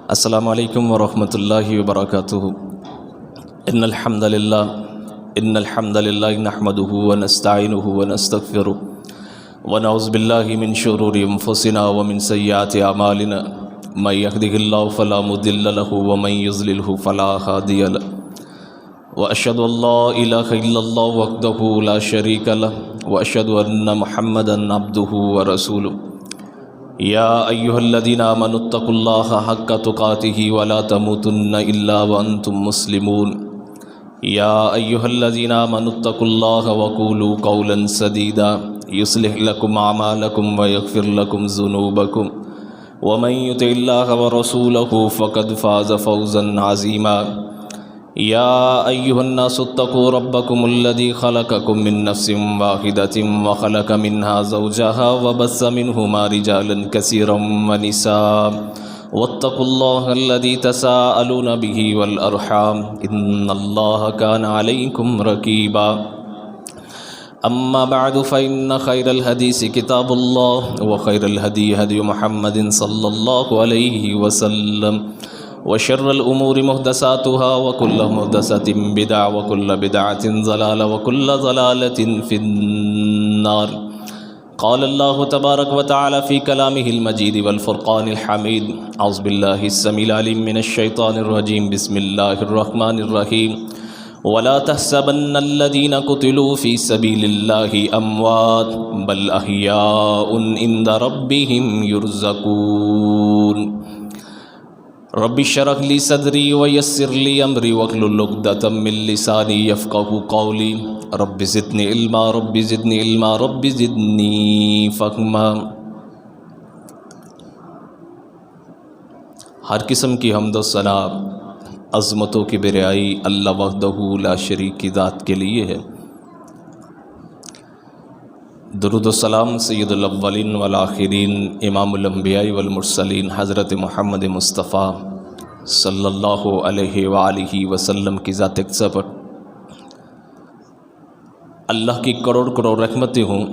السلام علیکم ورحمۃ اللہ وبرکاتہ۔ ان الحمد للہ نحمده ونستعینه ونستغفره ونعوذ باللہ من شرور انفسنا ومن سیئات اعمالنا من يهده الله فلا مضل له ومن يضلل فلا هادي له واشهد ان لا اله الا الله وحده لا شريك له واشهد ان محمدا عبده ورسوله یا ایہا الذین آمنوا اتقوا اللہ حق تقاته ولا تموتن الا وانتم مسلمون یا ایہا الذین آمنوا اتقوا اللہ وقولوا قولا سدیدا یصلح لکم اعمالکم ویغفر لکم ذنوبکم ومن یطع اللہ ورسولہ فقد فاز فوزا عظیما یا ایہا الناس اتقوا ربکم الذی خلقکم من نفس واحدۃ وخلق منها زوجها وبث منہما رجالا کثیرا ونساء واتقوا اللہ الذی تساءلون به والارحام ان اللہ کان علیکم رقیبا اما بعد فإن خیر الحدیث کتاب اللہ وخیر الہدی ہدی محمد صلی اللہ علیہ وسلم وشر الأمور محدثاتها وكل محدثة بدعة وكل بدعة ضلالة وكل ضلالة في النار قال الله تبارك وتعالى في كلامه المجيد والفرقان الحميد أعوذ بالله السميع العليم من الشيطان الرجيم بسم الله الرحمن الرحيم ولا تحسبن الذين قتلوا في سبيل الله أموات بل أحياء عند ربهم يرزقون رب اشرح لي صدري ويسر لي امري واحلل عقدة من لساني يفقهوا قولي رب زدني علما رب زدني علما رب زدني فهما۔ ہر قسم کی حمد و ثنا عظمتوں کی بریائی اللہ وحدہ لا شریک کی ذات کے لیے ہے۔ درود و سلام سید الاولین والآخرین امام الانبیاء والمرسلین حضرت محمد مصطفیٰ صلی اللہ علیہ وآلہ وسلم کی ذات اقدس پر اللہ کی کروڑ کروڑ رحمتیں ہوں،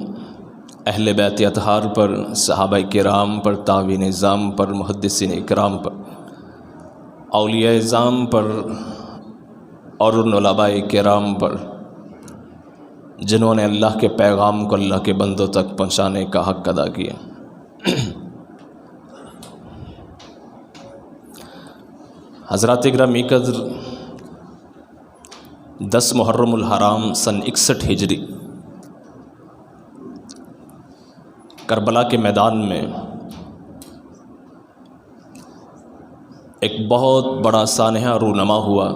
اہل بیت اطہار پر، صحابہ کرام پر، تابعین اعظام پر، محدثین اکرام پر، اولیاء اعظام پر اور ان علماء کرام پر جنہوں نے اللہ کے پیغام کو اللہ کے بندوں تک پہنچانے کا حق ادا کیا۔ حضرات گرامی قدر، 10 محرم الحرام سن 61 ہجری کربلا کے میدان میں ایک بہت بڑا سانحہ رونما ہوا،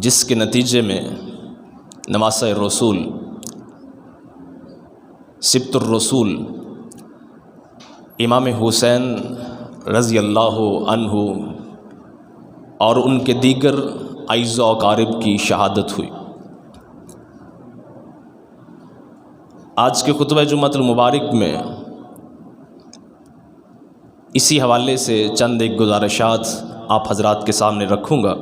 جس کے نتیجے میں نواسۂ رسول، سبط الرسول امام حسین رضی اللہ عنہ اور ان کے دیگر اعزاء و اقارب کی شہادت ہوئی۔ آج کے خطبہ جمعۃ المبارک میں اسی حوالے سے چند ایک گزارشات آپ حضرات کے سامنے رکھوں گا۔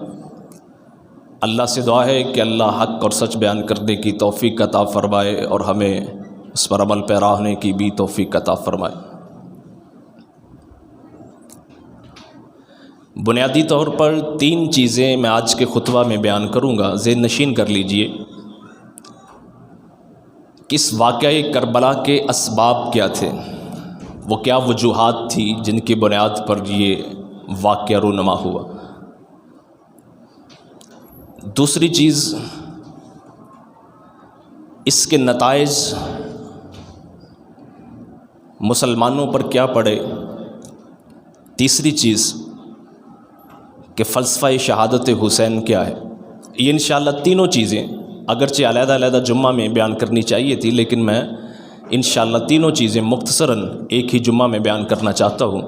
اللہ سے دعا ہے کہ اللہ حق اور سچ بیان کرنے کی توفیق عطا فرمائے اور ہمیں اس پر عمل پیرا ہونے کی بھی توفیق عطا فرمائے۔ بنیادی طور پر 3 چیزیں میں آج کے خطبہ میں بیان کروں گا، ذہن نشین کر لیجئے۔ کس واقعہ کربلا کے اسباب کیا تھے، وہ کیا وجوہات تھی جن کی بنیاد پر یہ واقعہ رونما ہوا۔ دوسری چیز، اس کے نتائج مسلمانوں پر کیا پڑے۔ تیسری چیز کہ فلسفہ شہادت حسین کیا ہے۔ یہ انشاءاللہ تینوں چیزیں اگرچہ علیحدہ علیحدہ جمعہ میں بیان کرنی چاہیے تھی، لیکن میں انشاءاللہ تینوں چیزیں مختصراً ایک ہی جمعہ میں بیان کرنا چاہتا ہوں۔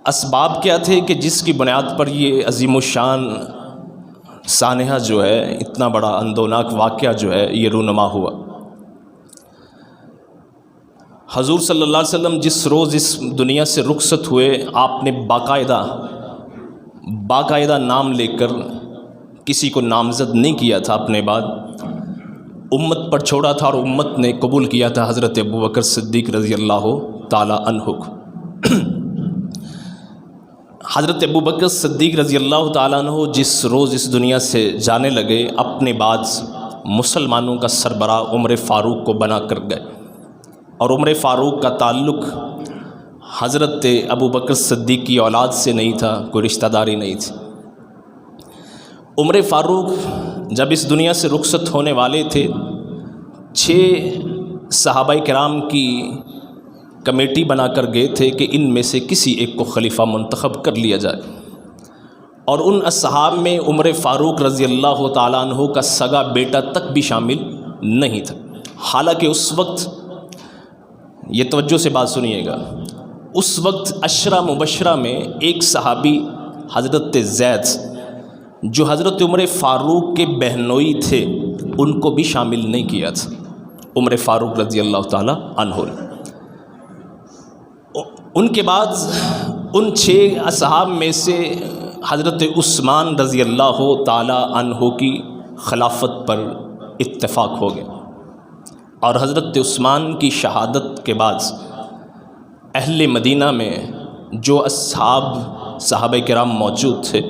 اسباب کیا تھے کہ جس کی بنیاد پر یہ عظیم الشان سانحہ جو ہے، اتنا بڑا اندوناک واقعہ جو ہے، یہ رونما ہوا۔ حضور صلی اللہ علیہ وسلم جس روز اس دنیا سے رخصت ہوئے، آپ نے باقاعدہ نام لے کر کسی کو نامزد نہیں کیا تھا اپنے بعد، امت پر چھوڑا تھا اور امت نے قبول کیا تھا حضرت ابوبکر صدیق رضی اللہ تعالی عنہ کو۔ حضرت ابوبکر صدیق رضی اللہ تعالیٰ عنہ جس روز اس دنیا سے جانے لگے، اپنے بعد مسلمانوں کا سربراہ عمر فاروق کو بنا کر گئے، اور عمر فاروق کا تعلق حضرت ابوبکر صدیق کی اولاد سے نہیں تھا، کوئی رشتہ داری نہیں تھی۔ عمر فاروق جب اس دنیا سے رخصت ہونے والے تھے، 6 صحابہ کرام کی کمیٹی بنا کر گئے تھے کہ ان میں سے کسی ایک کو خلیفہ منتخب کر لیا جائے، اور ان اصحاب میں عمر فاروق رضی اللہ تعالیٰ عنہ کا سگا بیٹا تک بھی شامل نہیں تھا۔ حالانکہ اس وقت، یہ توجہ سے بات سنیے گا، اس وقت عشرہ مبشرہ میں ایک صحابی حضرت زید جو حضرت عمر فاروق کے بہنوئی تھے، ان کو بھی شامل نہیں کیا تھا عمر فاروق رضی اللہ تعالیٰ عنہ نے۔ ان کے بعد ان 6 اصحاب میں سے حضرت عثمان رضی اللہ تعالیٰ عنہ کی خلافت پر اتفاق ہو گیا، اور حضرت عثمان کی شہادت کے بعد اہل مدینہ میں جو صحابہ کرام موجود تھے،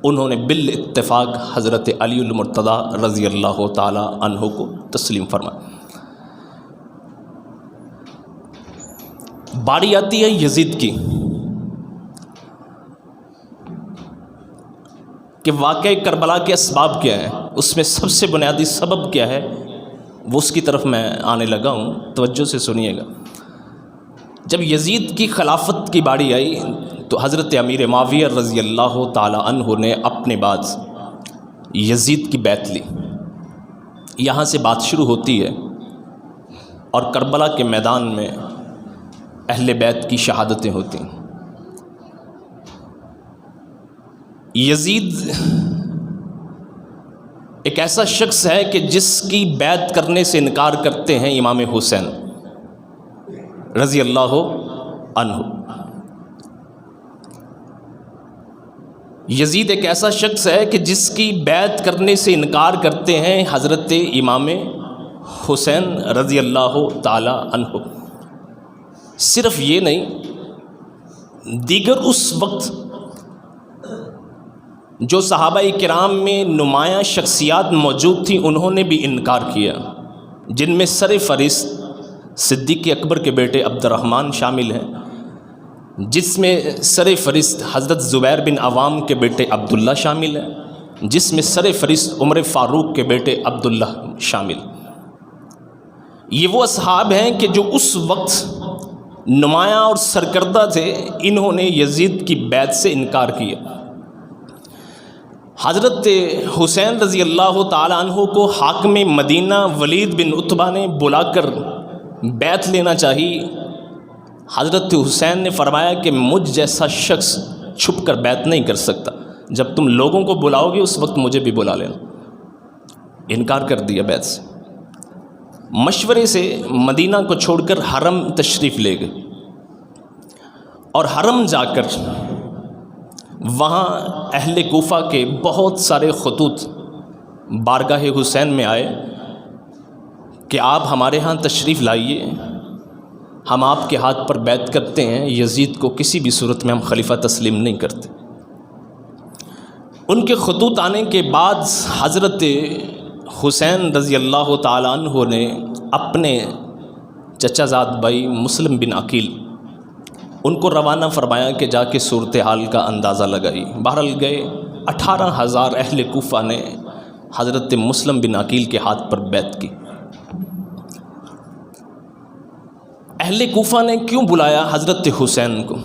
انہوں نے بالاتفاق حضرت علی المرتضیٰ رضی اللہ تعالیٰ عنہ کو تسلیم فرمایا۔ باری آتی ہے یزید کی کہ واقعہ کربلا کے اسباب کیا ہے، اس میں سب سے بنیادی سبب کیا ہے، وہ اس کی طرف میں آنے لگا ہوں، توجہ سے سنیے گا۔ جب یزید کی خلافت کی باری آئی تو حضرت امیر معاویہ رضی اللہ تعالی عنہ نے اپنے بعد یزید کی بیعت لی۔ یہاں سے بات شروع ہوتی ہے، اور کربلا کے میدان میں اہل بیت کی شہادتیں ہوتی ہیں۔ یزید ایک ایسا شخص ہے کہ جس کی بیعت کرنے سے انکار کرتے ہیں امام حسین رضی اللہ عنہ۔ یزید ایک ایسا شخص ہے کہ جس کی بیعت کرنے سے انکار کرتے ہیں حضرت امام حسین رضی اللہ تعالی عنہ۔ صرف یہ نہیں، دیگر اس وقت جو صحابہ کرام میں نمایاں شخصیات موجود تھیں، انہوں نے بھی انکار کیا، جن میں سر فہرست صدیق اکبر کے بیٹے عبد الرحمن شامل ہیں، جس میں سر فہرست حضرت زبیر بن عوام کے بیٹے عبداللہ شامل ہیں، جس میں سر فہرست عمر فاروق کے بیٹے عبداللہ شامل۔ یہ وہ اصحاب ہیں کہ جو اس وقت نمایاں اور سرکردہ تھے، انہوں نے یزید کی بیعت سے انکار کیا۔ حضرت حسین رضی اللہ تعالی عنہ کو حاکم مدینہ ولید بن عتبہ نے بلا کر بیعت لینا چاہی۔ حضرت حسین نے فرمایا کہ مجھ جیسا شخص چھپ کر بیعت نہیں کر سکتا، جب تم لوگوں کو بلاؤ گے اس وقت مجھے بھی بلا لینا۔ انکار کر دیا بیعت سے۔ مشورے سے مدینہ کو چھوڑ کر حرم تشریف لے گئے، اور حرم جا کر وہاں اہل کوفہ کے بہت سارے خطوط بارگاہ حسین میں آئے کہ آپ ہمارے ہاں تشریف لائیے، ہم آپ کے ہاتھ پر بیعت کرتے ہیں، یزید کو کسی بھی صورت میں ہم خلیفہ تسلیم نہیں کرتے۔ ان کے خطوط آنے کے بعد حضرت حسین رضی اللہ تعالیٰ عنہ نے اپنے چچا زاد بھائی مسلم بن عقیل ان کو روانہ فرمایا کہ جا کے صورتحال کا اندازہ لگائی۔ بہرحال گئے، 18,000 اہل کوفہ نے حضرت مسلم بن عقیل کے ہاتھ پر بیعت کی۔ اہل کوفہ نے کیوں بلایا حضرت حسین کو؟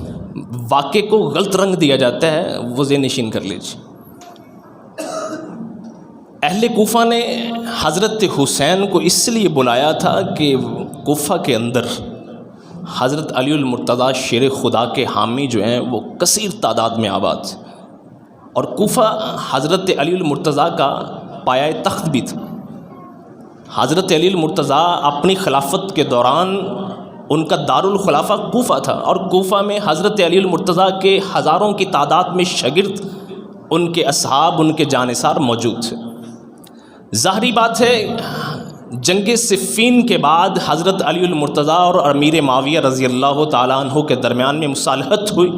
واقعے کو غلط رنگ دیا جاتا ہے، وہ ذہن نشین کر لیجیے۔ اہل کوفہ نے حضرت حسین کو اس لیے بلایا تھا کہ کوفہ کے اندر حضرت علی المرتضیٰ شیر خدا کے حامی جو ہیں وہ کثیر تعداد میں آباد، اور کوفہ حضرت علی المرتضیٰ کا پایہ تخت بھی تھا۔ حضرت علی المرتضیٰ اپنی خلافت کے دوران ان کا دارالخلافہ کوفہ تھا، اور کوفہ میں حضرت علی المرتضیٰ کے ہزاروں کی تعداد میں شاگرد، ان کے اصحاب، ان کے جانثار موجود تھے۔ ظاہری بات ہے جنگ صفین کے بعد حضرت علی المرتضیٰ اور امیر معاویہ رضی اللہ تعالیٰ عنہ کے درمیان میں مصالحت ہوئی.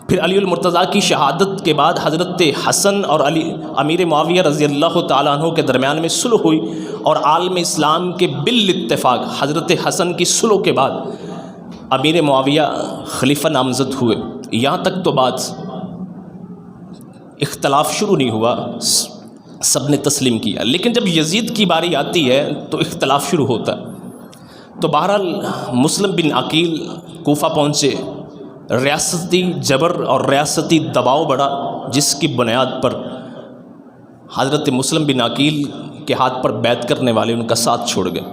پھر علی المرتضیٰ کی شہادت کے بعد حضرت حسن اور امیر معاویہ رضی اللہ تعالیٰ عنہ کے درمیان میں صلح ہوئی، اور عالم اسلام کے بالاتفاق حضرت حسن کی صلح کے بعد امیر معاویہ خلیفہ نامزد ہوئے. یہاں تک تو بات اختلاف شروع نہیں ہوا، سب نے تسلیم کیا. لیکن جب یزید کی باری آتی ہے تو اختلاف شروع ہوتا ہے. تو بہرحال مسلم بن عقیل کوفہ پہنچے. ریاستی جبر اور ریاستی دباؤ بڑھا، جس کی بنیاد پر حضرت مسلم بن عقیل کے ہاتھ پر بیعت کرنے والے ان کا ساتھ چھوڑ گئے.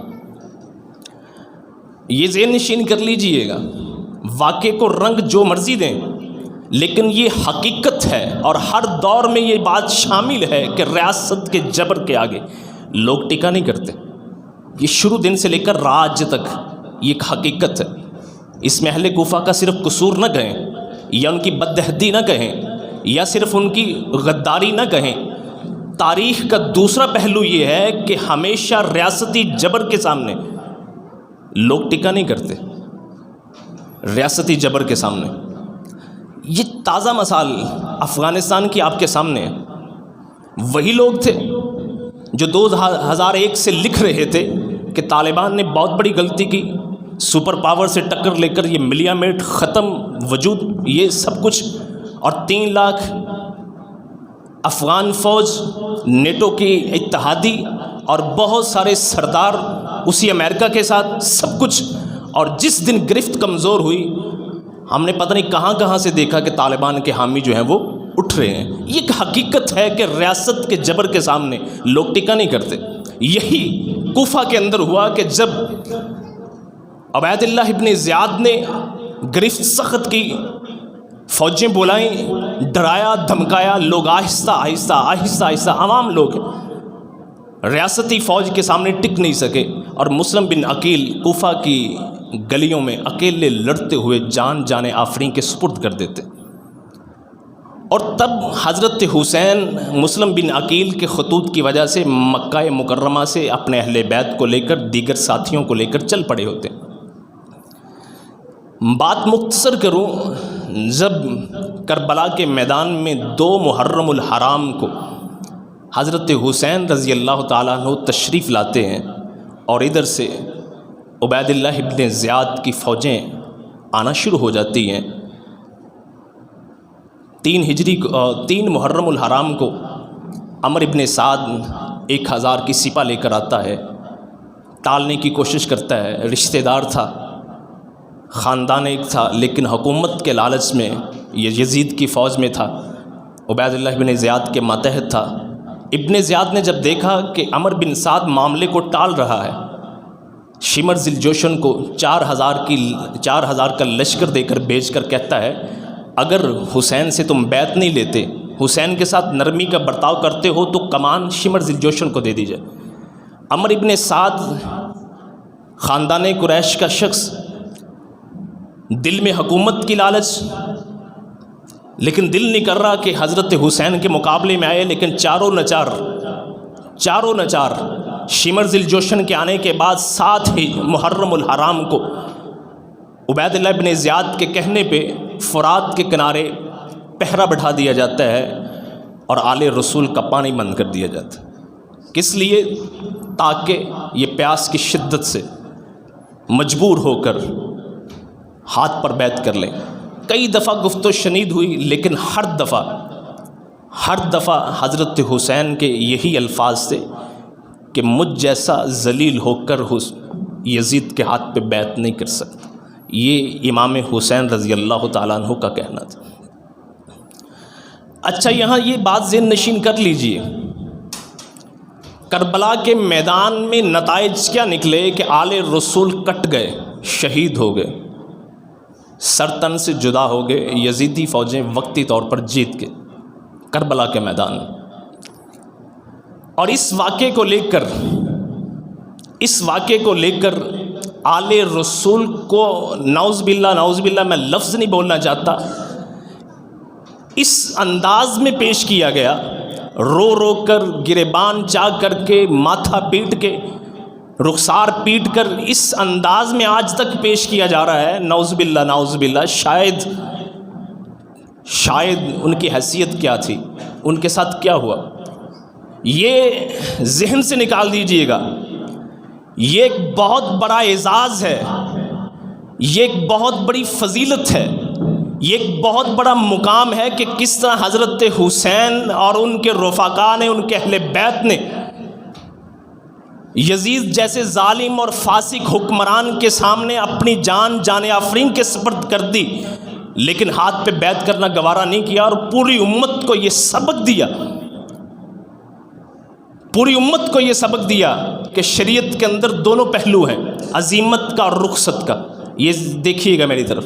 یہ ذہن نشین کر لیجئے گا، واقعے کو رنگ جو مرضی دیں، لیکن یہ حقیقت ہے اور ہر دور میں یہ بات شامل ہے کہ ریاست کے جبر کے آگے لوگ ٹکا نہیں کرتے. یہ شروع دن سے لے کر رات تک یہ ایک حقیقت ہے. اس میں اہل کوفہ کا صرف قصور نہ کہیں، یا ان کی بدعہدی نہ کہیں، یا صرف ان کی غداری نہ کہیں. تاریخ کا دوسرا پہلو یہ ہے کہ ہمیشہ ریاستی جبر کے سامنے لوگ ٹکا نہیں کرتے. ریاستی جبر کے سامنے یہ تازہ مثال افغانستان کی آپ کے سامنے ہے. وہی لوگ تھے جو 2001 سے لکھ رہے تھے کہ طالبان نے بہت بڑی غلطی کی، سپر پاور سے ٹکر لے کر یہ ملیا میٹ ختم وجود، یہ سب کچھ، اور 3 لاکھ افغان فوج، نیٹو کی اتحادی اور بہت سارے سردار اسی امریکہ کے ساتھ سب کچھ. اور جس دن گرفت کمزور ہوئی، ہم نے پتہ نہیں کہاں کہاں سے دیکھا کہ طالبان کے حامی جو ہیں وہ اٹھ رہے ہیں. یہ ایک حقیقت ہے کہ ریاست کے جبر کے سامنے لوگ ٹکا نہیں کرتے. یہی کوفہ کے اندر ہوا کہ جب عبید اللہ ابن زیاد نے گرفت سخت کی، فوجیں بلائیں، ڈرایا دھمکایا، لوگ آہستہ آہستہ آہستہ آہستہ عوام لوگ ریاستی فوج کے سامنے ٹک نہیں سکے، اور مسلم بن عقیل کوفہ کی گلیوں میں اکیلے لڑتے ہوئے جان آفرین کے سپرد کر دیتے. اور تب حضرت حسین مسلم بن عقیل کے خطوط کی وجہ سے مکہ مکرمہ سے اپنے اہل بیت کو لے کر دیگر ساتھیوں کو لے کر چل پڑے ہوتے. بات مختصر کروں، جب کربلا کے میدان میں 2 محرم الحرام کو حضرت حسین رضی اللہ تعالیٰ عنہ تشریف لاتے ہیں، اور ادھر سے عبید اللہ ابن زیاد کی فوجیں آنا شروع ہو جاتی ہیں. 3 محرم الحرام کو عمر ابن سعد 1000 کی سپہ لے کر آتا ہے. ٹالنے کی کوشش کرتا ہے، رشتہ دار تھا، خاندان ایک تھا، لیکن حکومت کے لالچ میں یہ یزید کی فوج میں تھا، عبید اللہ ابن زیاد کے ماتحت تھا. ابن زیاد نے جب دیکھا کہ عمر بن سعد معاملے کو ٹال رہا ہے، شمر ذی الجوشن کو 4000 کا لشکر دے کر بھیج کر کہتا ہے، اگر حسین سے تم بیعت نہیں لیتے، حسین کے ساتھ نرمی کا برتاؤ کرتے ہو، تو کمان شمر ذی الجوشن کو دے دیجئے. عمر ابن سعد خاندان قریش کا شخص، دل میں حکومت کی لالچ، لیکن دل نہیں کر رہا کہ حضرت حسین کے مقابلے میں آئے. لیکن چاروں نچار شمر ذی الجوشن کے آنے کے بعد 7 ہی محرم الحرام کو عبید اللہ ابن زیاد کے کہنے پہ فرات کے کنارے پہرا بٹھا دیا جاتا ہے اور آل رسول کا پانی بند کر دیا جاتا ہے. کس لیے؟ تاکہ یہ پیاس کی شدت سے مجبور ہو کر ہاتھ پر بیعت کر لیں. کئی دفعہ گفت و شنید ہوئی، لیکن ہر دفعہ حضرت حسین کے یہی الفاظ تھے کہ مجھ جیسا ذلیل ہو کر یزید کے ہاتھ پہ بیعت نہیں کر سکتا. یہ امام حسین رضی اللہ تعالیٰ عنہ کا کہنا تھا. اچھا، یہاں یہ بات ذہن نشین کر لیجئے، کربلا کے میدان میں نتائج کیا نکلے کہ آل رسول کٹ گئے، شہید ہو گئے، سر تن سے جدا ہو گئے. یزیدی فوجیں وقتی طور پر جیت کے کربلا کے میدان. اور اس واقعے کو لے کر آل رسول کو نعوذ باللہ میں لفظ نہیں بولنا چاہتا، اس انداز میں پیش کیا گیا، رو کر، گریبان چاک کر کے، ماتھا پیٹ کے رخسار پیٹ کر اس انداز میں آج تک پیش کیا جا رہا ہے، نعوذ باللہ نعوذ باللہ. شاید ان کی حیثیت کیا تھی، ان کے ساتھ کیا ہوا، یہ ذہن سے نکال دیجئے گا. یہ ایک بہت بڑا اعزاز ہے، یہ ایک بہت بڑی فضیلت ہے، یہ ایک بہت بڑا مقام ہے کہ کس طرح حضرت حسین اور ان کے رفقا نے، ان کے اہل بیت نے یزید جیسے ظالم اور فاسق حکمران کے سامنے اپنی جان آفرین کے سپرد کر دی، لیکن ہاتھ پہ بیعت کرنا گوارا نہیں کیا، اور پوری امت کو یہ سبق دیا، پوری امت کو یہ سبق دیا کہ شریعت کے اندر دونوں پہلو ہیں، عزیمت کا اور رخصت کا. یہ دیکھیے گا میری طرف،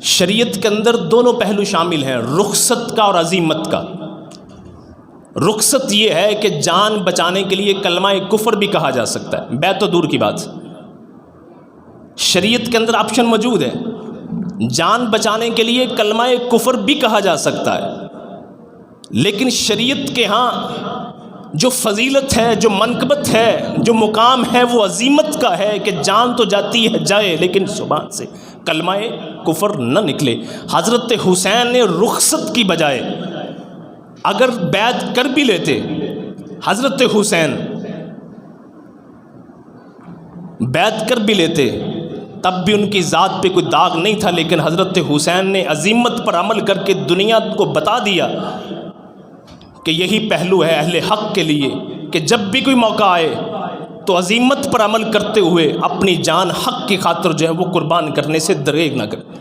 شریعت کے اندر دونوں پہلو شامل ہیں، رخصت کا اور عزیمت کا. رخصت یہ ہے کہ جان بچانے کے لیے کلمہ کفر بھی کہا جا سکتا ہے، بیعت تو دور کی بات. شریعت کے اندر آپشن موجود ہے، جان بچانے کے لیے کلمہ کفر بھی کہا جا سکتا ہے، لیکن شریعت کے ہاں جو فضیلت ہے، جو منقبت ہے، جو مقام ہے، وہ عزیمت کا ہے کہ جان تو جاتی ہے جائے، لیکن زبان سے کلمہ کفر نہ نکلے. حضرت حسین نے رخصت کی بجائے اگر بیعت کر بھی لیتے، حضرت حسین بیعت کر بھی لیتے تب بھی ان کی ذات پہ کوئی داغ نہیں تھا، لیکن حضرت حسین نے عزیمت پر عمل کر کے دنیا کو بتا دیا کہ یہی پہلو ہے اہل حق کے لیے کہ جب بھی کوئی موقع آئے تو عزیمت پر عمل کرتے ہوئے اپنی جان حق کی خاطر جو ہے وہ قربان کرنے سے دریغ نہ کرے.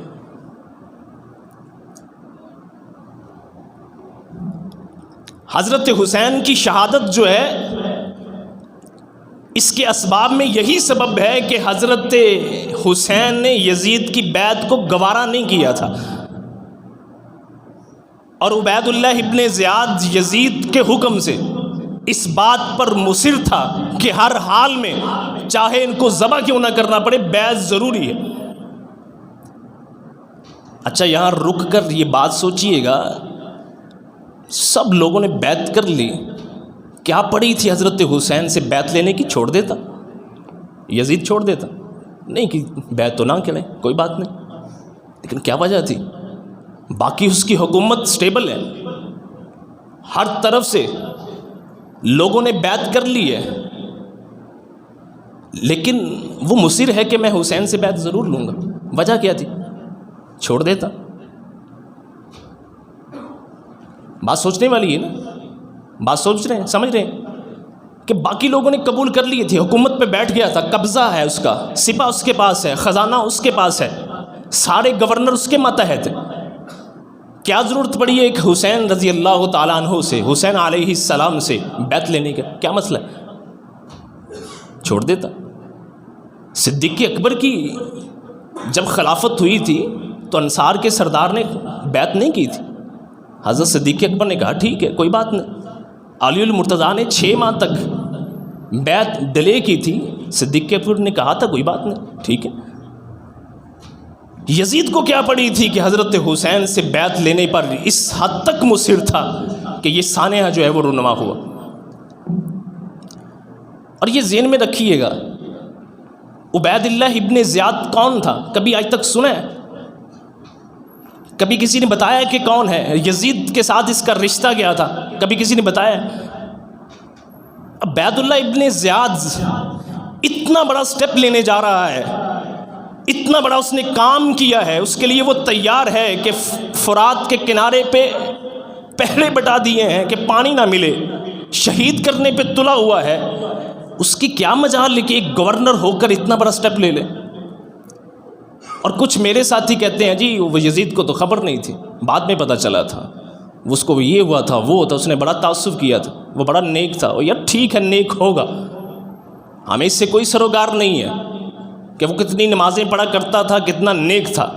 حضرت حسین کی شہادت جو ہے اس کے اسباب میں یہی سبب ہے کہ حضرت حسین نے یزید کی بیعت کو گوارا نہیں کیا تھا، اور عبید اللہ ابن زیاد یزید کے حکم سے اس بات پر مصر تھا کہ ہر حال میں چاہے ان کو ذبح کیوں نہ کرنا پڑے، بیعت ضروری ہے. اچھا یہاں رک کر یہ بات سوچئے گا، سب لوگوں نے بیعت کر لی، کیا پڑی تھی حضرت حسین سے بیعت لینے کی؟ چھوڑ دیتا، یزید چھوڑ دیتا، نہیں کہ بیعت تو نہ کرے کوئی بات نہیں، لیکن کیا وجہ تھی؟ باقی اس کی حکومت سٹیبل ہے، ہر طرف سے لوگوں نے بیعت کر لی ہے، لیکن وہ مصر ہے کہ میں حسین سے بیعت ضرور لوں گا. وجہ کیا تھی؟ چھوڑ دیتا. بات سوچنے والی ہے نا، بات سوچ رہے ہیں، سمجھ رہے ہیں کہ باقی لوگوں نے قبول کر لی تھی، حکومت پہ بیٹھ گیا تھا، قبضہ ہے اس کا، سپہ اس کے پاس ہے، خزانہ اس کے پاس ہے، سارے گورنر اس کے ماتحت ہیں. کیا ضرورت پڑی ہے ایک حسین رضی اللہ تعالیٰ عنہ سے، حسین علیہ السلام سے بیعت لینے کا؟ کیا مسئلہ ہے؟ چھوڑ دیتا. صدیق اکبر کی جب خلافت ہوئی تھی تو انصار کے سردار نے بیعت نہیں کی تھی، حضرت صدیق اکبر نے کہا ٹھیک ہے کوئی بات نہیں. علی المرتضیٰ نے 6 ماہ تک بیعت ڈیلے کی تھی، صدیق اکبر نے کہا تھا کوئی بات نہیں ٹھیک ہے. یزید کو کیا پڑی تھی کہ حضرت حسین سے بیعت لینے پر اس حد تک مصر تھا کہ یہ سانحہ جو ہے وہ رونما ہوا. اور یہ ذہن میں رکھیے گا، عبید اللہ ابن زیاد کون تھا؟ کبھی آج تک سنا ہے؟ کبھی کسی نے بتایا کہ کون ہے؟ یزید کے ساتھ اس کا رشتہ کیا تھا؟ کبھی کسی نے بتایا؟ عبید اللہ ابن زیاد اتنا بڑا سٹیپ لینے جا رہا ہے، اتنا بڑا اس نے کام کیا ہے، اس کے لیے وہ تیار ہے کہ فرات کے کنارے پہ پہرے بٹا دیے ہیں کہ پانی نہ ملے، شہید کرنے پہ تلا ہوا ہے. اس کی کیا مجال کہ ایک گورنر ہو کر اتنا بڑا سٹیپ لے لے؟ اور کچھ میرے ساتھی کہتے ہیں جی وہ یزید کو تو خبر نہیں تھی، بعد میں پتہ چلا تھا، اس کو یہ ہوا تھا وہ تھا، اس نے بڑا تعصب کیا تھا، وہ بڑا نیک تھا. اور یار ٹھیک ہے نیک ہوگا، ہمیں اس سے کوئی سروکار نہیں ہے کہ وہ کتنی نمازیں پڑھا کرتا تھا، کتنا نیک تھا.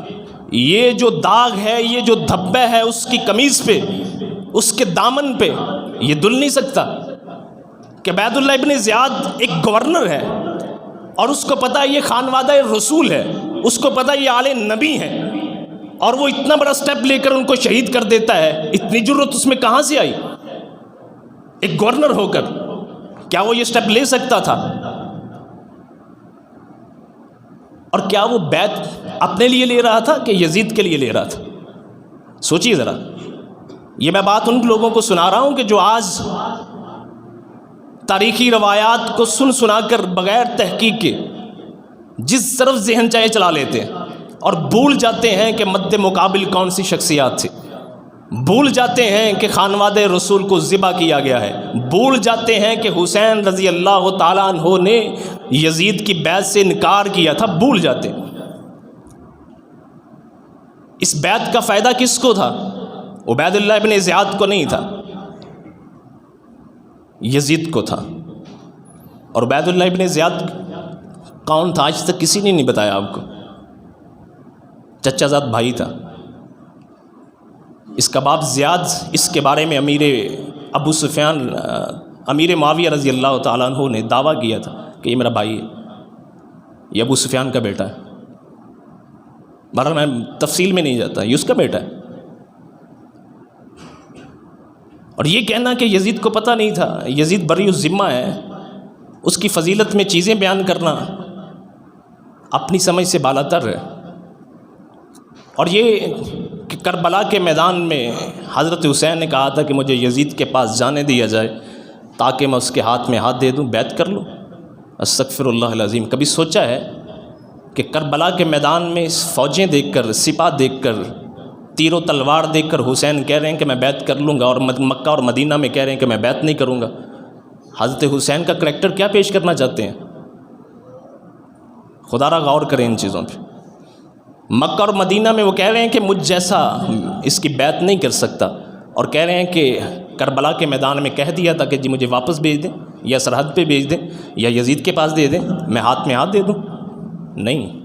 یہ جو داغ ہے، یہ جو دھبے ہے اس کی قمیض پہ، اس کے دامن پہ، یہ دھل نہیں سکتا کہ عبید اللہ ابن زیاد ایک گورنر ہے اور اس کو پتہ یہ خانوادہ رسول ہے، اس کو پتہ یہ آل نبی ہیں، اور وہ اتنا بڑا سٹیپ لے کر ان کو شہید کر دیتا ہے. اتنی جرت اس میں کہاں سے آئی؟ ایک گورنر ہو کر کیا وہ یہ سٹیپ لے سکتا تھا؟ اور کیا وہ بیعت اپنے لیے لے رہا تھا کہ یزید کے لیے لے رہا تھا؟ سوچیے ذرا. یہ میں بات ان لوگوں کو سنا رہا ہوں کہ جو آج تاریخی روایات کو سنا کر بغیر تحقیق کے جس طرف ذہن چاہے چلا لیتے ہیں اور بھول جاتے ہیں کہ مد مقابل کون سی شخصیات تھی، بھول جاتے ہیں کہ خانواد رسول کو ذبح کیا گیا ہے، بھول جاتے ہیں کہ حسین رضی اللہ تعالیٰ عنہ نے یزید کی بیعت سے انکار کیا تھا. بھول جاتے ہیں. اس بیعت کا فائدہ کس کو تھا؟ عبید اللہ ابن زیاد کو نہیں تھا، یزید کو تھا. اور عبید اللہ ابن زیاد کون تھا آج تک کسی نے نہیں بتایا آپ کو. چچا زاد بھائی تھا. اس کا باپ زیاد، اس کے بارے میں ابو سفیان امیر معاویہ رضی اللہ تعالیٰ عنہ نے دعویٰ کیا تھا کہ یہ میرا بھائی ہے، یہ ابو سفیان کا بیٹا ہے. بہرحال میں تفصیل میں نہیں جاتا، یہ اس کا بیٹا ہے. اور یہ کہنا کہ یزید کو پتہ نہیں تھا، یزید بری الذمہ ہے، اس کی فضیلت میں چیزیں بیان کرنا اپنی سمجھ سے بالاتر ہے. اور یہ کہ کربلا کے میدان میں حضرت حسین نے کہا تھا کہ مجھے یزید کے پاس جانے دیا جائے تاکہ میں اس کے ہاتھ میں ہاتھ دے دوں، بیعت کر لوں. استغفر اللہ العظیم. کبھی سوچا ہے کہ کربلا کے میدان میں فوجیں دیکھ کر، سپاہ دیکھ کر، تیر و تلوار دیکھ کر حسین کہہ رہے ہیں کہ میں بیعت کر لوں گا، اور مکہ اور مدینہ میں کہہ رہے ہیں کہ میں بیعت نہیں کروں گا. حضرت حسین کا کریکٹر کیا پیش کرنا چاہتے ہیں؟ خدا را غور کریں ان چیزوں پہ. مکہ اور مدینہ میں وہ کہہ رہے ہیں کہ مجھ جیسا اس کی بیعت نہیں کر سکتا، اور کہہ رہے ہیں کہ کربلا کے میدان میں کہہ دیا تھا کہ جی مجھے واپس بھیج دیں، یا سرحد پہ بھیج دیں، یا یزید کے پاس دے دیں، میں ہاتھ میں ہاتھ دے دوں. نہیں،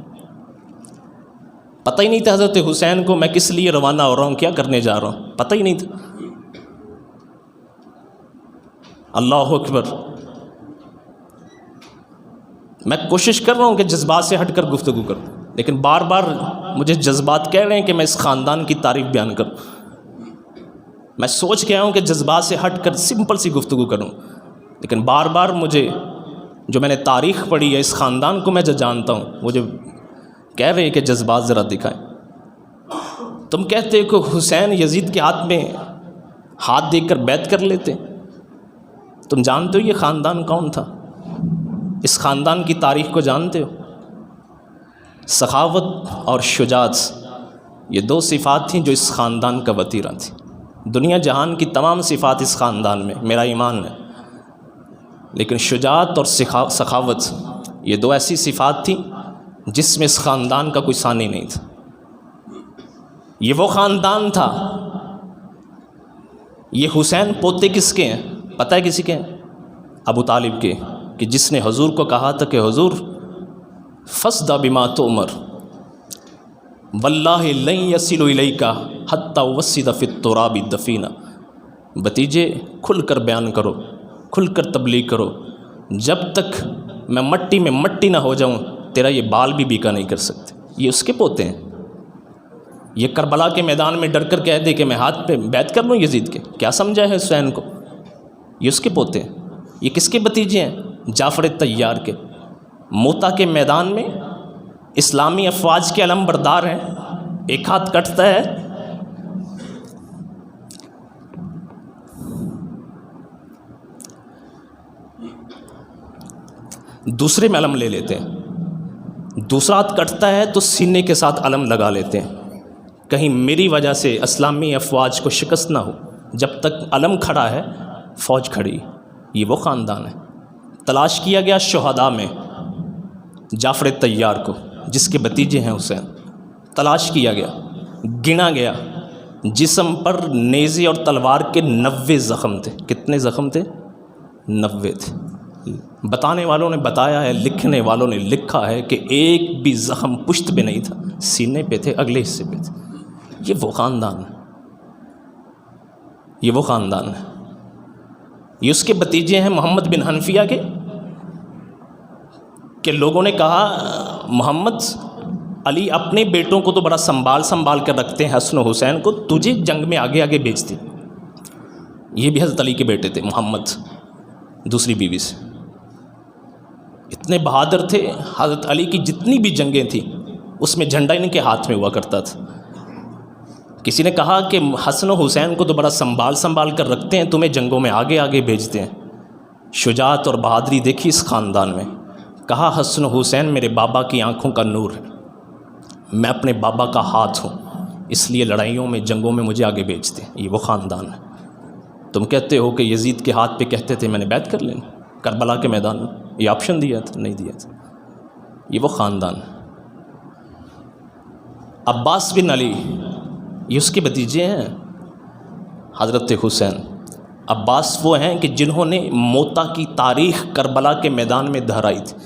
پتہ ہی نہیں تھا حضرت حسین کو میں کس لیے روانہ ہو رہا ہوں، کیا کرنے جا رہا ہوں، پتہ ہی نہیں تھا. اللہ اکبر. میں کوشش کر رہا ہوں کہ جذبات سے ہٹ کر گفتگو کروں، لیکن بار بار مجھے جذبات کہہ رہے ہیں کہ میں اس خاندان کی تعریف بیان کروں. میں سوچ کے آیا ہوں کہ جذبات سے ہٹ کر سمپل سی گفتگو کروں، لیکن بار بار مجھے جو میں نے تاریخ پڑھی ہے، اس خاندان کو میں جو جانتا ہوں، مجھے کہہ رہے ہیں کہ جذبات ذرا دکھائیں. تم کہتے ہو کہ حسین یزید کے ہاتھ میں ہاتھ دے کر بیعت کر لیتے. تم جانتے ہو یہ خاندان کون تھا؟ اس خاندان کی تاریخ کو جانتے ہو؟ سخاوت اور شجاعت، یہ دو صفات تھیں جو اس خاندان کا وتیرہ تھی. دنیا جہان کی تمام صفات اس خاندان میں میرا ایمان ہے، لیکن شجاعت اور سخاوت یہ دو ایسی صفات تھیں جس میں اس خاندان کا کوئی ثانی نہیں تھا. یہ وہ خاندان تھا. یہ حسین پوتے کس کے ہیں پتہ ہے کسی کے ہیں؟ ابو طالب کے، کہ جس نے حضور کو کہا تھا کہ حضور فصدع بما تؤمر واللہ لن یصل الیک حتی وصد فی التراب دفینہ. بھتیجے کھل کر بیان کرو، کھل کر تبلیغ کرو، جب تک میں مٹی میں مٹی نہ ہو جاؤں تیرا یہ بال بھی بیکا نہیں کر سکتے. یہ اس کے پوتے ہیں. یہ کربلا کے میدان میں ڈر کر کہہ دے کہ میں ہاتھ پہ بیعت کر لوں یزید کے. کیا سمجھا ہے حسین کو؟ یہ اس کے پوتے ہیں. یہ کس کے بھتیجے ہیں؟ جعفر طیار کے. موتا کے میدان میں اسلامی افواج کے علم بردار ہیں. ایک ہاتھ کٹتا ہے، دوسرے میں علم لے لیتے ہیں. دوسرا ہاتھ کٹتا ہے تو سینے کے ساتھ علم لگا لیتے ہیں، کہیں میری وجہ سے اسلامی افواج کو شکست نہ ہو. جب تک علم کھڑا ہے فوج کھڑی. یہ وہ خاندان ہے. تلاش کیا گیا شہداء میں جعفر طیار کو، جس کے بھتیجے ہیں حسین. تلاش کیا گیا، گنا گیا، جسم پر نیزے اور تلوار کے 90 زخم تھے. کتنے زخم تھے؟ 90 تھے. بتانے والوں نے بتایا ہے، لکھنے والوں نے لکھا ہے کہ ایک بھی زخم پشت پہ نہیں تھا، سینے پہ تھے، اگلے حصے پہ تھے. یہ وہ خاندان ہے. یہ وہ خاندان ہے. یہ اس کے بھتیجے ہیں محمد بن حنفیہ کے، کہ لوگوں نے کہا محمد علی اپنے بیٹوں کو تو بڑا سنبھال کر رکھتے ہیں، حسن و حسین کو، تجھے جنگ میں آگے آگے بھیجتے. یہ بھی حضرت علی کے بیٹے تھے محمد، دوسری بیوی سے. اتنے بہادر تھے. حضرت علی کی جتنی بھی جنگیں تھیں اس میں جھنڈا ان کے ہاتھ میں ہوا کرتا تھا. کسی نے کہا کہ حسن و حسین کو تو بڑا سنبھال کر رکھتے ہیں، تمہیں جنگوں میں آگے آگے بھیجتے ہیں. شجاعت اور بہادری دیکھی اس خاندان میں. کہا حسن و حسین میرے بابا کی آنکھوں کا نور ہے، میں اپنے بابا کا ہاتھ ہوں، اس لیے لڑائیوں میں جنگوں میں مجھے آگے بھیجتے ہیں. یہ وہ خاندان ہے. تم کہتے ہو کہ یزید کے ہاتھ پہ کہتے تھے میں نے بیعت کر لینی کربلا کے میدان میں، یہ آپشن دیا تھا؟ نہیں دیا تھا. یہ وہ خاندان ہے. عباس بن علی یہ اس کے بھتیجے ہیں حضرت حسین. عباس وہ ہیں کہ جنہوں نے موتا کی تاریخ کربلا کے میدان میں دہرائی تھی.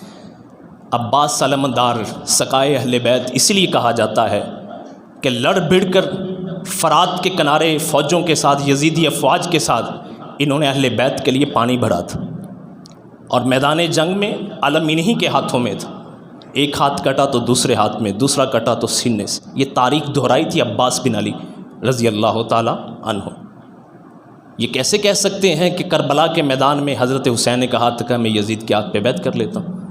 عباس علمدار سقائے اہل بیت اسی لیے کہا جاتا ہے کہ لڑ بھڑ کر فرات کے کنارے فوجوں کے ساتھ، یزیدی افواج کے ساتھ، انہوں نے اہل بیت کے لیے پانی بھرا تھا، اور میدان جنگ میں علم انہی کے ہاتھوں میں تھا. ایک ہاتھ کٹا تو دوسرے ہاتھ میں، دوسرا کٹا تو سینے سے. یہ تاریخ دہرائی تھی عباس بن علی رضی اللہ تعالی عنہ. یہ کیسے کہہ سکتے ہیں کہ کربلا کے میدان میں حضرت حسین نے کہا تھا کہ میں یزید کے ہاتھ پہ بیعت کر لیتا ہوں؟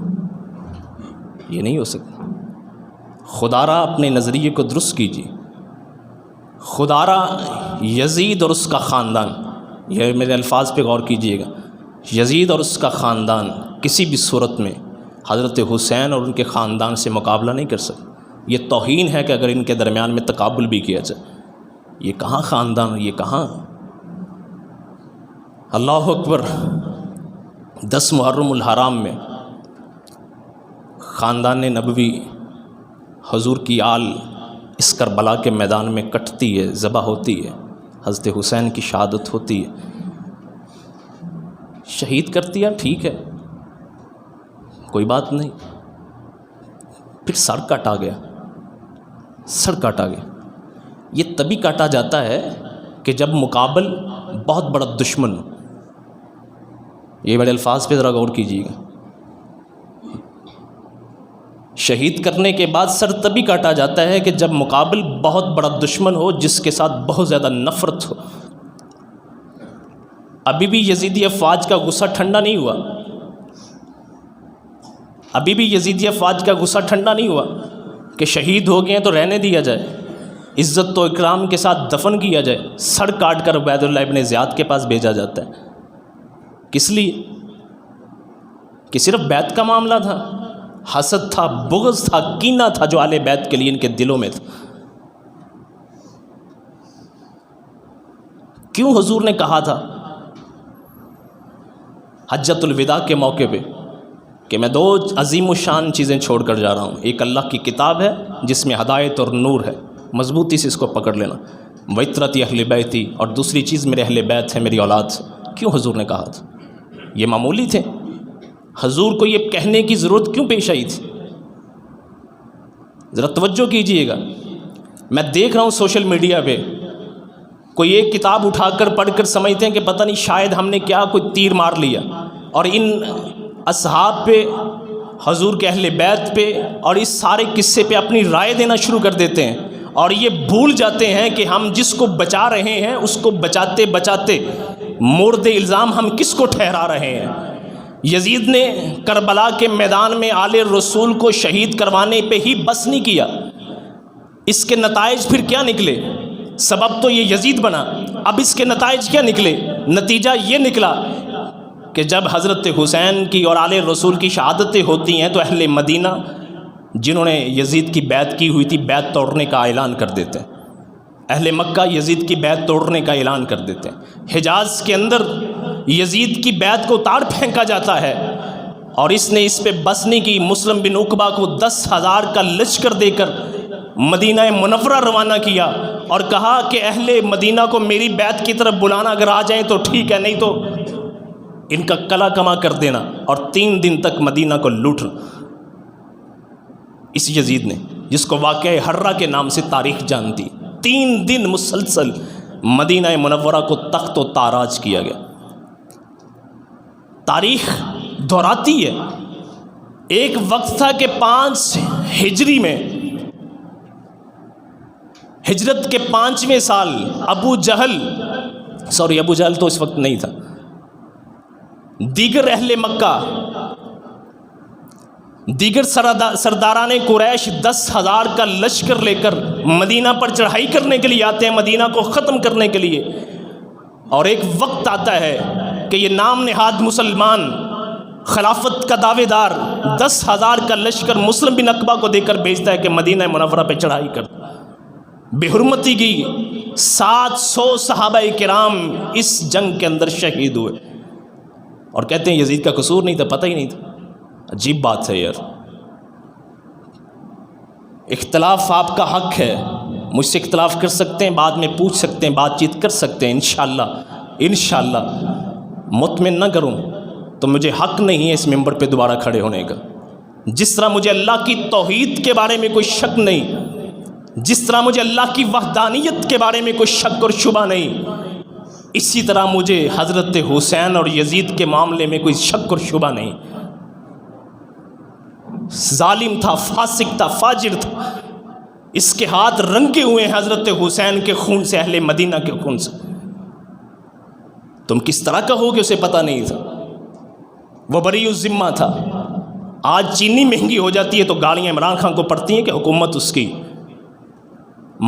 یہ نہیں ہو سکتا. خدا را اپنے نظریے کو درست کیجیے. خدا را یزید اور اس کا خاندان، یہ میرے الفاظ پہ غور کیجیے گا، یزید اور اس کا خاندان کسی بھی صورت میں حضرت حسین اور ان کے خاندان سے مقابلہ نہیں کر سکتے. یہ توہین ہے کہ اگر ان کے درمیان میں تقابل بھی کیا جائے. یہ کہاں خاندان، یہ کہاں. اللہ اکبر. 10 محرم الحرام میں خاندان نبوی حضور کی آل اس کربلا کے میدان میں کٹتی ہے، ذبح ہوتی ہے، حضرت حسین کی شہادت ہوتی ہے. شہید کرتی ہے، ٹھیک ہے، کوئی بات نہیں. پھر سر کاٹا گیا، سر کاٹا گیا. یہ تبھی کاٹا جاتا ہے کہ جب مقابل بہت بڑا دشمن ہو. یہ بڑے الفاظ پہ ذرا غور کیجیے گا. شہید کرنے کے بعد سر تبھی کاٹا جاتا ہے کہ جب مقابل بہت بڑا دشمن ہو جس کے ساتھ بہت زیادہ نفرت ہو. ابھی بھی یزیدی افواج کا غصہ ٹھنڈا نہیں ہوا. ابھی بھی یزیدی افواج کا غصہ ٹھنڈا نہیں ہوا کہ شہید ہو گئے ہیں تو رہنے دیا جائے، عزت و اکرام کے ساتھ دفن کیا جائے. سر کاٹ کر عبید اللہ ابن زیاد کے پاس بھیجا جاتا ہے. کس لیے؟ کہ صرف بیعت کا معاملہ تھا. حسد تھا، بغض تھا، کینہ تھا جو اہل بیت کے لیے ان کے دلوں میں تھا. کیوں حضور نے کہا تھا حجۃ الوداع کے موقع پہ کہ میں 2 عظیم الشان چیزیں چھوڑ کر جا رہا ہوں؟ ایک اللہ کی کتاب ہے جس میں ہدایت اور نور ہے، مضبوطی سے اس کو پکڑ لینا، وَإِتْرَتِ اہل بیتی، اور دوسری چیز میرے اہل بیت ہے، میری اولاد. کیوں حضور نے کہا تھا؟ یہ معمولی تھے؟ حضور کو یہ کہنے کی ضرورت کیوں پیش آئی تھی؟ ذرا توجہ کیجئے گا. میں دیکھ رہا ہوں سوشل میڈیا پہ کوئی ایک کتاب اٹھا کر پڑھ کر سمجھتے ہیں کہ پتہ نہیں شاید ہم نے کیا کوئی تیر مار لیا، اور ان اصحاب پہ، حضور کے اہل بیت پہ اور اس سارے قصے پہ اپنی رائے دینا شروع کر دیتے ہیں، اور یہ بھول جاتے ہیں کہ ہم جس کو بچا رہے ہیں اس کو بچاتے بچاتے مورد الزام ہم کس کو ٹھہرا رہے ہیں. یزید نے کربلا کے میدان میں آل رسول کو شہید کروانے پہ ہی بس نہیں کیا. اس کے نتائج پھر کیا نکلے؟ سبب تو یہ یزید بنا، اب اس کے نتائج کیا نکلے؟ نتیجہ یہ نکلا کہ جب حضرت حسین کی اور آل رسول کی شہادتیں ہوتی ہیں تو اہل مدینہ جنہوں نے یزید کی بیعت کی ہوئی تھی بیعت توڑنے کا اعلان کر دیتے ہیں. اہل مکہ یزید کی بیعت توڑنے کا اعلان کر دیتے ہیں. حجاز کے اندر یزید کی بیعت کو اتار پھینکا جاتا ہے، اور اس نے اس پہ بس نہیں کی. مسلم بن عقبہ کو 10,000 کا لشکر دے کر مدینہ منورہ روانہ کیا اور کہا کہ اہل مدینہ کو میری بیعت کی طرف بلانا، اگر آ جائیں تو ٹھیک ہے، نہیں تو ان کا کلا کما کر دینا. اور 3 دن تک مدینہ کو لوٹنا. اس یزید نے، جس کو واقعہ حرہ کے نام سے تاریخ جانتی، 3 دن مسلسل مدینہ منورہ کو تخت و تاراج کیا گیا. تاریخ دہراتی ہے. ایک وقت تھا کہ 5 ہجری میں، ہجرت کے 5ویں سال، ابو جہل تو اس وقت نہیں تھا، دیگر اہل مکہ دیگر سرداران قریش 10,000 کا لشکر لے کر مدینہ پر چڑھائی کرنے کے لیے آتے ہیں، مدینہ کو ختم کرنے کے لیے، اور ایک وقت آتا ہے کہ یہ نام نہاد مسلمان خلافت کا دعوے دار 10,000 کا لشکر مسلم بن عقبہ کو دے کر بھیجتا ہے کہ مدینہ منورہ پہ چڑھائی کر۔ بے حرمتی کی 700 صحابہ کرام اس جنگ کے اندر شہید ہوئے، اور کہتے ہیں یزید کا قصور نہیں تھا، پتہ ہی نہیں تھا۔ عجیب بات ہے یار۔ اختلاف آپ کا حق ہے، مجھ سے اختلاف کر سکتے ہیں، بعد میں پوچھ سکتے ہیں، بات چیت کر سکتے ہیں، انشاءاللہ مطمئن نہ کروں تو مجھے حق نہیں ہے اس ممبر پہ دوبارہ کھڑے ہونے کا۔ جس طرح مجھے اللہ کی توحید کے بارے میں کوئی شک نہیں، جس طرح مجھے اللہ کی وحدانیت کے بارے میں کوئی شک اور شبہ نہیں، اسی طرح مجھے حضرت حسین اور یزید کے معاملے میں کوئی شک اور شبہ نہیں۔ ظالم تھا، فاسق تھا، فاجر تھا، اس کے ہاتھ رنگے ہوئے ہیں حضرت حسین کے خون سے، اہل مدینہ کے خون سے۔ تم کس طرح کہو کہ اسے پتہ نہیں تھا؟ وہ بری الذمہ تھا۔ آج چینی مہنگی ہو جاتی ہے تو گالیاں عمران خان کو پڑتی ہیں کہ حکومت اس کی،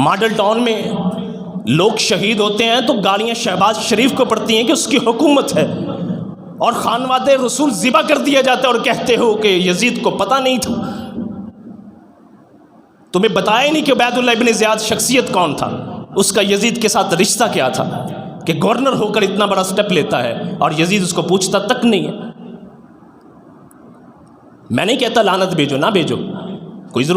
ماڈل ٹاؤن میں لوگ شہید ہوتے ہیں تو گالیاں شہباز شریف کو پڑتی ہیں کہ اس کی حکومت ہے، اور خانواد رسول ذبح کر دیا جاتا ہے اور کہتے ہو کہ یزید کو پتہ نہیں تھا۔ تمہیں بتایا نہیں کہ عبید اللہ ابن زیاد شخصیت کون تھا، اس کا یزید کے ساتھ رشتہ کیا تھا کہ گورنر ہو کر اتنا بڑا سٹیپ لیتا ہے اور یزید اس کو پوچھتا تک نہیں ہے۔ میں نہیں کہتا لعنت بھیجو، نہ بھیجو، کوئی ضرورت